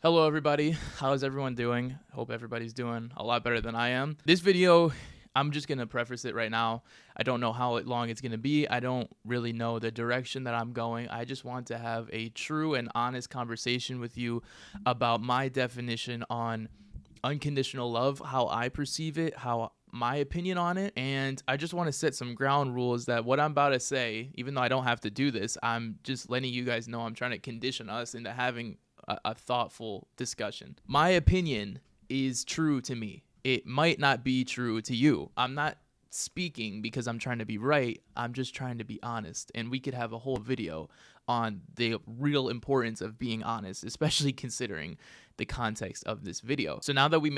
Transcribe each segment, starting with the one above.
Hello everybody, how's everyone doing? Hope everybody's doing a lot better than I am. This video, I'm just gonna preface it right now. I don't know how long it's gonna be. I don't really know the direction that I'm going. I just want to have a true and honest conversation with you about my definition on unconditional love, how I perceive it, how my opinion on it, and I just want to set some ground rules that what I'm about to say, even though I don't have to do this, I'm just letting you guys know I'm trying to condition us into having a thoughtful discussion. My opinion is true to me. It might not be true to you. I'm not speaking because I'm trying to be right. I'm just trying to be honest. And we could have a whole video on the real importance of being honest, especially considering the context of this video. So now that we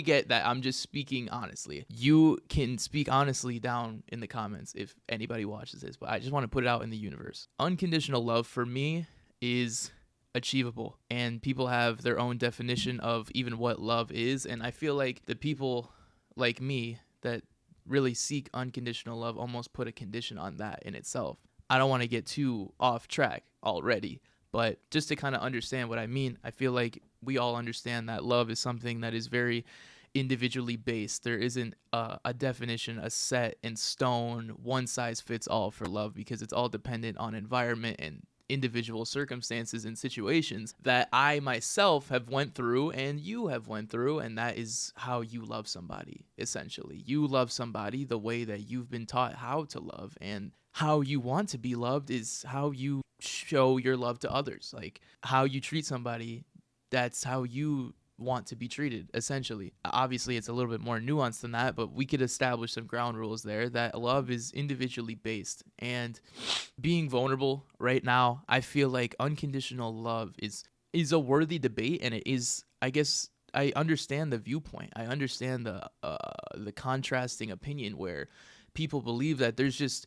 get that I'm just speaking honestly. You can speak honestly down in the comments if anybody watches this, but I just want to put it out in the universe. Unconditional love for me is achievable, and people have their own definition of even what love is, and I feel like the people like me that really seek unconditional love almost put a condition on that in itself. I don't want to get too off track already, but just to kind of understand what I mean, I feel like we all understand that love is something that is very individually based. There isn't a definition, a set in stone, one size fits all for love, because it's all dependent on environment and individual circumstances and situations that I myself have went through and you have went through, and that is how you love somebody. Essentially, you love somebody the way that you've been taught how to love, and how you want to be loved is how you show your love to others. Like how you treat somebody, that's how you want to be treated. Essentially, obviously it's a little bit more nuanced than that, but we could establish some ground rules there that love is individually based. And being vulnerable right now, I feel like unconditional love is a worthy debate, and it is, I guess, I understand the viewpoint. I understand the contrasting opinion where people believe that there's just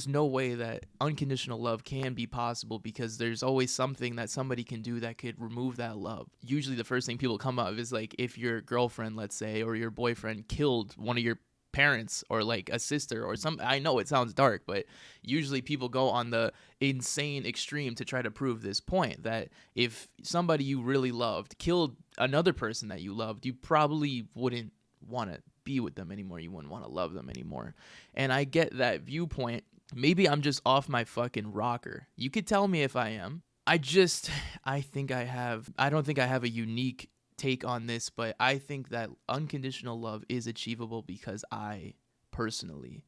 no way that unconditional love can be possible, because there's always something that somebody can do that could remove that love. Usually the first thing people come up is like if your girlfriend, let's say, or your boyfriend killed one of your parents, or like a sister or some, I know it sounds dark, but usually people go on the insane extreme to try to prove this point that if somebody you really loved killed another person that you loved, you probably wouldn't want to be with them anymore. You wouldn't want to love them anymore. And I get that viewpoint. Maybe I'm just off my fucking rocker. You could tell me if I am. I don't think I have a unique take on this, but I think that unconditional love is achievable because I personally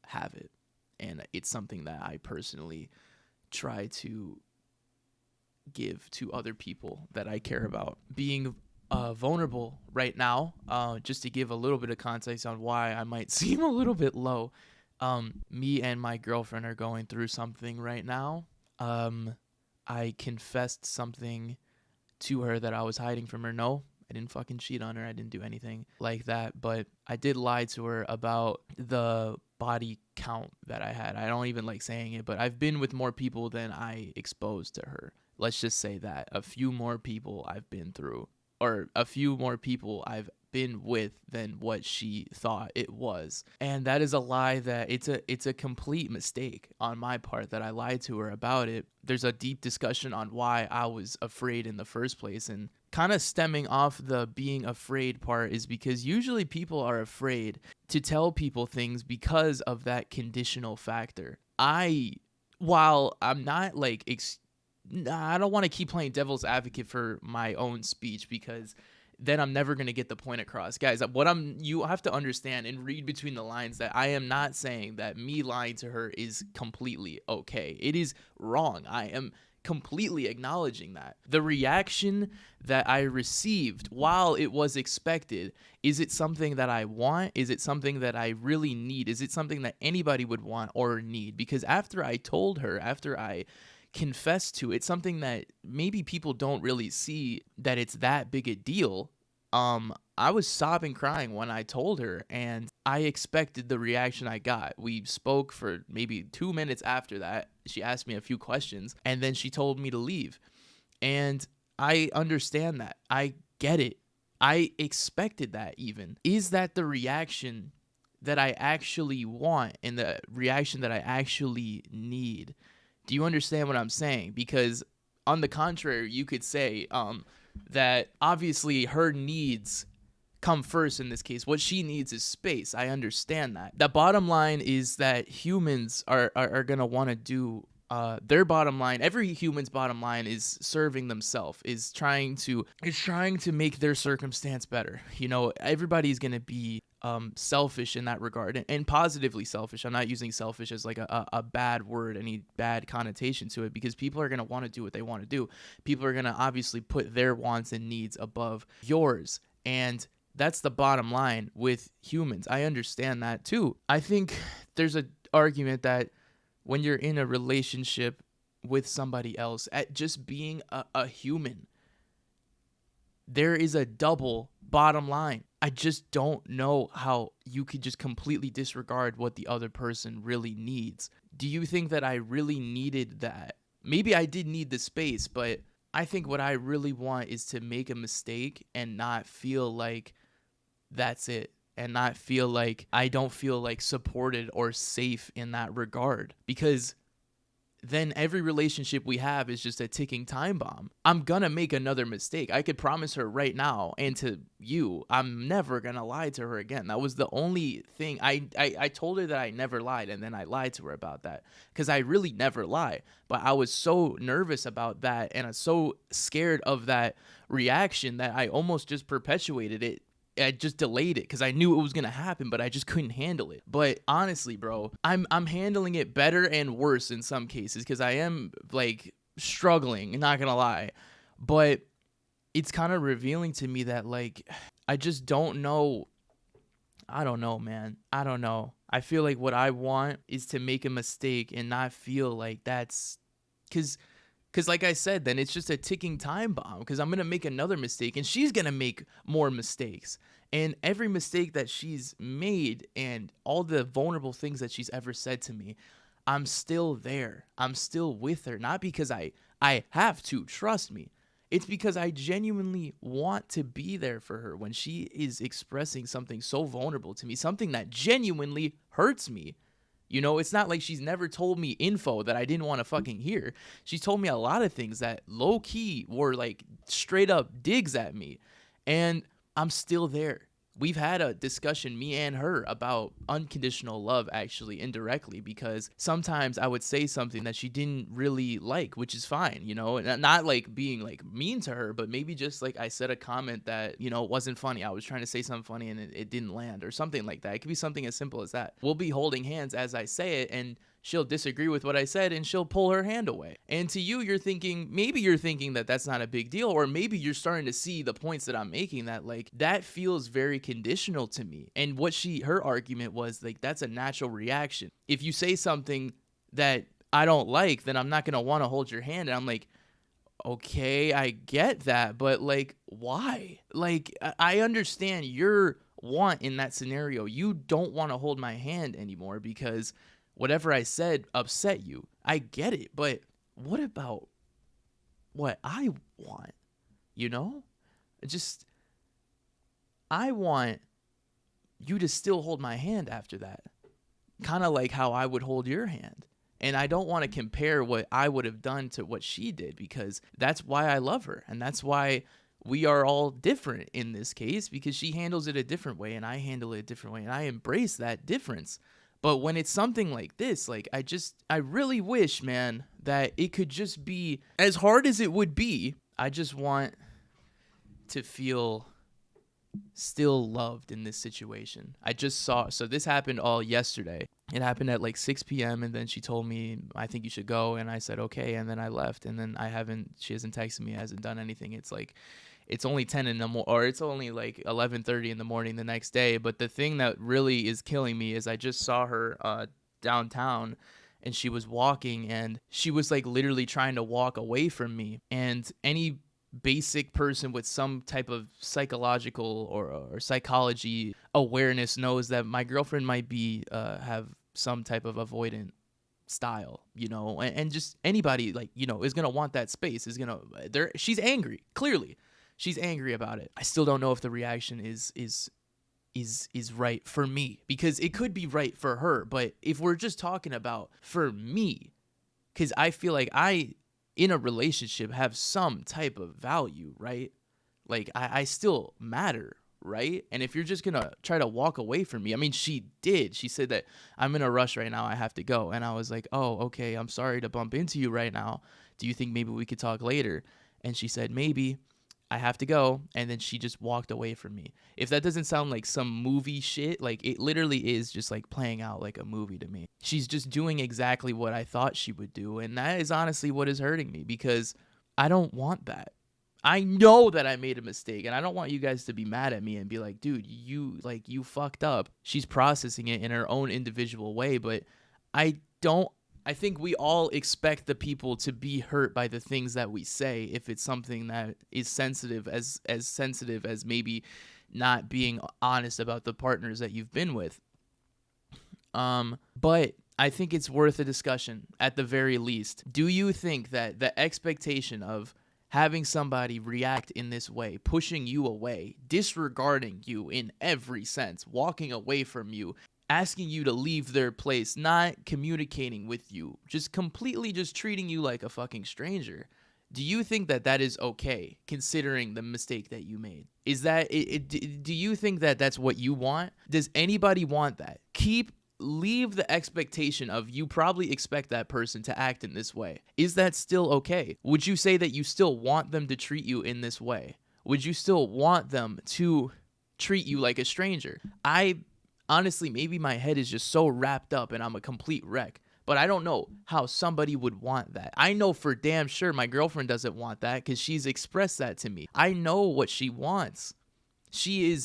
have it. And it's something that I personally try to give to other people that I care about. Being vulnerable right now, just to give a little bit of context on why I might seem a little bit low. Me and my girlfriend are going through something right now. I confessed something to her that I was hiding from her. No, I didn't fucking cheat on her. I didn't do anything like that, but I did lie to her about the body count that I had. I don't even like saying it, but I've been with more people than I exposed to her. Let's just say that. A few more people I've been through, or a few more people I've been with than what she thought it was. And that is a lie. That it's a complete mistake on my part that I lied to her about it. There's a deep discussion on why I was afraid in the first place, and kind of stemming off the being afraid part is because usually people are afraid to tell people things because of that conditional factor. While I'm not like I don't want to keep playing devil's advocate for my own speech, because then I'm never going to get the point across. Guys, you have to understand and read between the lines that I am not saying that me lying to her is completely okay. It is wrong. I am completely acknowledging that. The reaction that I received, while it was expected, is it something that I want? Is it something that I really need? Is it something that anybody would want or need? Because after I told her, after I confess to, it's something that maybe people don't really see that it's that big a deal. I was sobbing crying when I told her, and I expected the reaction I got. We spoke for maybe 2 minutes after that. She asked me a few questions, and then she told me to leave. And I understand that. I get it. I expected that even. Is that the reaction that I actually want and the reaction that I actually need? Do you understand what I'm saying? Because On the contrary, you could say that obviously her needs come first in this case. What she needs is space. I understand that. The bottom line is that humans are going to want to do their bottom line. Every human's bottom line is serving themselves, is trying to make their circumstance better. You know, everybody's going to be selfish in that regard, and positively selfish. I'm not using selfish as like a bad word, any bad connotation to it, because people are going to want to do what they want to do. People are going to obviously put their wants and needs above yours. And that's the bottom line with humans. I understand that too. I think there's an argument that when you're in a relationship with somebody else, at just being a human, there is a double bottom line. I just don't know how you could just completely disregard what the other person really needs. Do you think that I really needed that? Maybe I did need the space, but I think what I really want is to make a mistake and not feel like that's it, and not feel like I don't feel like supported or safe in that regard, because then every relationship we have is just a ticking time bomb. I'm gonna make another mistake. I could promise her right now, and to you, I'm never gonna lie to her again. That was the only thing. I told her that I never lied, and then I lied to her about that, because I really never lie. But I was so nervous about that, and I'm so scared of that reaction that I almost just perpetuated it. I just delayed it because I knew it was gonna happen, but I just couldn't handle it. But honestly, bro, I'm handling it better and worse in some cases, because I am like struggling, not gonna lie. But it's kind of revealing to me that like I just don't know. I don't know, man. I don't know. I feel like what I want is to make a mistake and not feel like that's because like I said, then it's just a ticking time bomb, because I'm going to make another mistake and she's going to make more mistakes. And every mistake that she's made and all the vulnerable things that she's ever said to me, I'm still there. I'm still with her. Not because I have to, trust me. It's because I genuinely want to be there for her when she is expressing something so vulnerable to me, something that genuinely hurts me. You know, it's not like she's never told me info that I didn't want to fucking hear. She's told me a lot of things that low key were like straight up digs at me. And I'm still there. We've had a discussion, me and her, about unconditional love, actually, indirectly, because sometimes I would say something that she didn't really like, which is fine, you know, and not like being like mean to her, but maybe just like I said a comment that, you know, wasn't funny. I was trying to say something funny and it didn't land, or something like that. It could be something as simple as that. We'll be holding hands as I say it, and she'll disagree with what I said and she'll pull her hand away. And to you, maybe you're thinking that that's not a big deal, or maybe you're starting to see the points that I'm making, that like that feels very conditional to me. And what her argument was like, that's a natural reaction. If you say something that I don't like, then I'm not going to want to hold your hand. And I'm like, okay, I get that, but like, why? Like, I understand your want in that scenario. You don't want to hold my hand anymore because whatever I said upset you. I get it, but what about what I want? You know? I want you to still hold my hand after that. Kind of like how I would hold your hand. And I don't want to compare what I would have done to what she did, because that's why I love her. And that's why we are all different in this case, because she handles it a different way and I handle it a different way. And I embrace that difference. But when it's something like this, like I really wish, man, that it could just be, as hard as it would be, I just want to feel still loved in this situation. So this happened all yesterday. It happened at like 6 p.m. and then she told me, I think you should go. And I said, okay. And then I left, and then she hasn't texted me, hasn't done anything. It's only 10 in the morning, or it's only like 11:30 in the morning the next day. But the thing that really is killing me is I just saw her downtown, and she was walking, and she was like literally trying to walk away from me. And any basic person with some type of psychological or psychology awareness knows that my girlfriend might be have some type of avoidant style, you know, and just anybody, like, you know, is gonna want that space, she's angry, clearly. She's angry about it. I still don't know if the reaction is right for me, because it could be right for her. But if we're just talking about for me, because I feel like I in a relationship have some type of value, right? Like I still matter, right? And if you're just gonna try to walk away from me, I mean, she did. She said that I'm in a rush right now. I have to go. And I was like, oh, okay. I'm sorry to bump into you right now. Do you think maybe we could talk later? And she said, maybe. I have to go. And then she just walked away from me. If that doesn't sound like some movie shit, like it literally is just like playing out like a movie to me. She's just doing exactly what I thought she would do. And that is honestly what is hurting me, because I don't want that. I know that I made a mistake, and I don't want you guys to be mad at me and be like, dude, you fucked up. She's processing it in her own individual way, but I think we all expect the people to be hurt by the things that we say if it's something that is sensitive, as sensitive as maybe not being honest about the partners that you've been with. But I think it's worth a discussion at the very least. Do you think that the expectation of having somebody react in this way, pushing you away, disregarding you in every sense, walking away from you, asking you to leave their place, not communicating with you, just completely just treating you like a fucking stranger, do you think that that is okay, considering the mistake that you made? Is that do you think that that's what you want? Does anybody want that? Leave the expectation of, you probably expect that person to act in this way. Is that still okay? Would you say that you still want them to treat you in this way? Would you still want them to treat you like a stranger? I honestly, maybe my head is just so wrapped up and I'm a complete wreck, but I don't know how somebody would want that. I know for damn sure my girlfriend doesn't want that, because she's expressed that to me. I know what she wants. She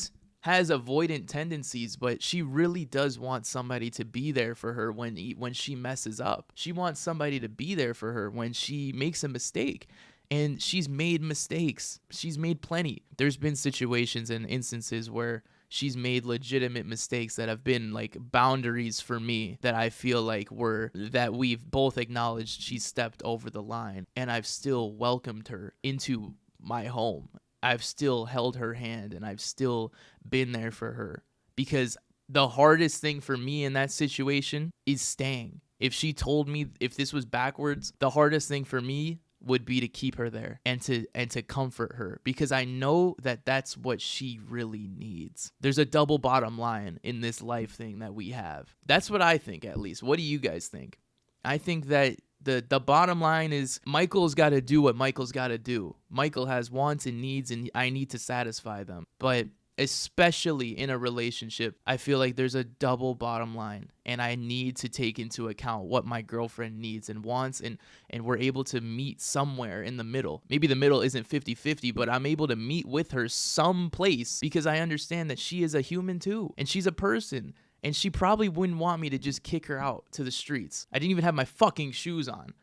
has avoidant tendencies, but she really does want somebody to be there for her when she messes up. She wants somebody to be there for her when she makes a mistake. And she's made mistakes. She's made plenty. There's been situations and instances where she's made legitimate mistakes that have been like boundaries for me, that I feel like that we've both acknowledged she stepped over the line, and I've still welcomed her into my home. I've still held her hand, and I've still been there for her, because the hardest thing for me in that situation is staying. If she told me, if this was backwards, the hardest thing for me would be to keep her there and to comfort her, because I know that that's what she really needs. There's a double bottom line in this life thing that we have. That's what I think, at least. What do you guys think? I think that the bottom line is, Michael's got to do what Michael's got to do. Michael has wants and needs, and I need to satisfy them. But especially in a relationship, I feel like there's a double bottom line, and I need to take into account what my girlfriend needs and wants, and we're able to meet somewhere in the middle. Maybe the middle isn't 50-50, but I'm able to meet with her someplace, because I understand that she is a human too, and she's a person. And she probably wouldn't want me to just kick her out to the streets. I didn't even have my fucking shoes on.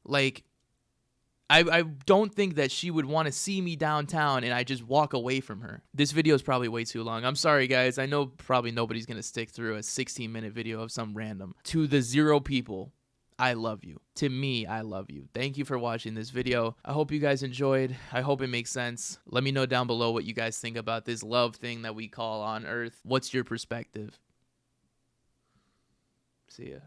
Like, I don't think that she would want to see me downtown and I just walk away from her. This video is probably way too long. I'm sorry, guys. I know probably nobody's going to stick through a 16-minute video of some random. To the 0 people, I love you. To me, I love you. Thank you for watching this video. I hope you guys enjoyed. I hope it makes sense. Let me know down below what you guys think about this love thing that we call on Earth. What's your perspective? See ya.